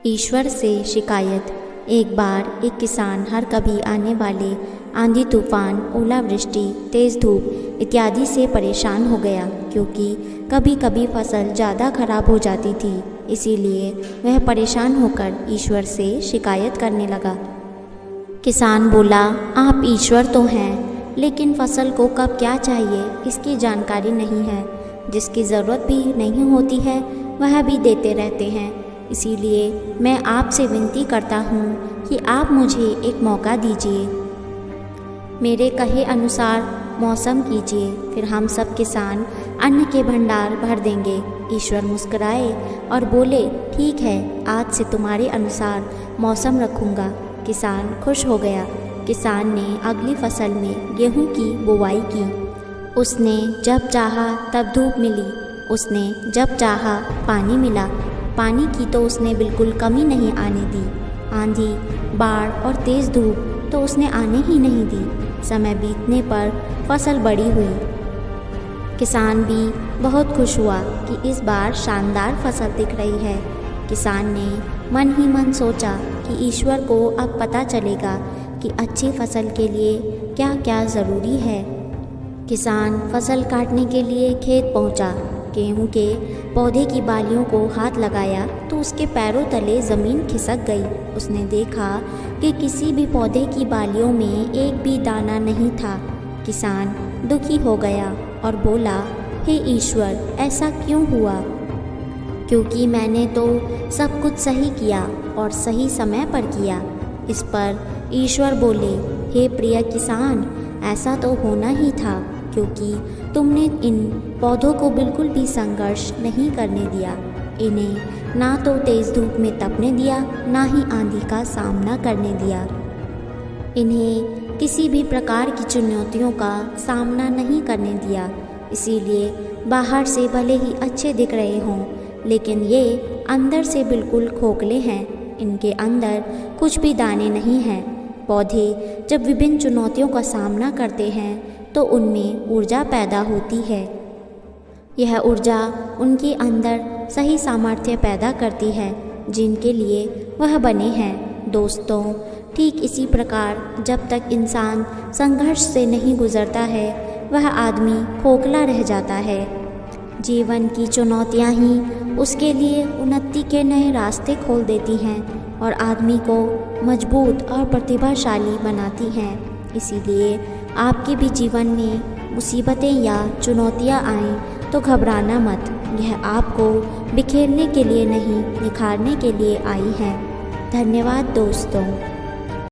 ईश्वर से शिकायत। एक बार एक किसान हर कभी आने वाले आंधी तूफान, ओलावृष्टि, तेज़ धूप इत्यादि से परेशान हो गया, क्योंकि कभी कभी फसल ज़्यादा खराब हो जाती थी। इसीलिए वह परेशान होकर ईश्वर से शिकायत करने लगा। किसान बोला, आप ईश्वर तो हैं, लेकिन फसल को कब क्या चाहिए इसकी जानकारी नहीं है। जिसकी ज़रूरत भी नहीं होती है वह भी देते रहते हैं। इसीलिए मैं आपसे विनती करता हूँ कि आप मुझे एक मौका दीजिए, मेरे कहे अनुसार मौसम कीजिए, फिर हम सब किसान अन्न के भंडार भर देंगे। ईश्वर मुस्कुराए और बोले, ठीक है, आज से तुम्हारे अनुसार मौसम रखूँगा। किसान खुश हो गया। किसान ने अगली फसल में गेहूं की बुवाई की। उसने जब चाहा तब धूप मिली, उसने जब चाहा पानी मिला। पानी की तो उसने बिल्कुल कमी नहीं आने दी। आंधी, बाढ़ और तेज़ धूप तो उसने आने ही नहीं दी। समय बीतने पर फसल बड़ी हुई। किसान भी बहुत खुश हुआ कि इस बार शानदार फसल दिख रही है। किसान ने मन ही मन सोचा कि ईश्वर को अब पता चलेगा कि अच्छी फसल के लिए क्या क्या ज़रूरी है। किसान फसल काटने के लिए खेत पहुंचा। गेहूं के पौधे की बालियों को हाथ लगाया तो उसके पैरों तले ज़मीन खिसक गई। उसने देखा कि किसी भी पौधे की बालियों में एक भी दाना नहीं था। किसान दुखी हो गया और बोला, हे ईश्वर, ऐसा क्यों हुआ? क्योंकि मैंने तो सब कुछ सही किया और सही समय पर किया। इस पर ईश्वर बोले, हे प्रिय किसान, ऐसा तो होना ही था, क्योंकि तुमने इन पौधों को बिल्कुल भी संघर्ष नहीं करने दिया। इन्हें ना तो तेज़ धूप में तपने दिया, ना ही आंधी का सामना करने दिया। इन्हें किसी भी प्रकार की चुनौतियों का सामना नहीं करने दिया। इसीलिए बाहर से भले ही अच्छे दिख रहे हों, लेकिन ये अंदर से बिल्कुल खोखले हैं। इनके अंदर कुछ भी दाने नहीं हैं। पौधे जब विभिन्न चुनौतियों का सामना करते हैं तो उनमें ऊर्जा पैदा होती है। यह ऊर्जा उनके अंदर सही सामर्थ्य पैदा करती है जिनके लिए वह बने हैं। दोस्तों, ठीक इसी प्रकार जब तक इंसान संघर्ष से नहीं गुजरता है वह आदमी खोखला रह जाता है। जीवन की चुनौतियाँ ही उसके लिए उन्नति के नए रास्ते खोल देती हैं और आदमी को मजबूत और प्रतिभाशाली बनाती हैं। इसीलिए आपके भी जीवन में मुसीबतें या चुनौतियाँ आएं तो घबराना मत। यह आपको बिखेरने के लिए नहीं, निखारने के लिए आई हैं। धन्यवाद दोस्तों।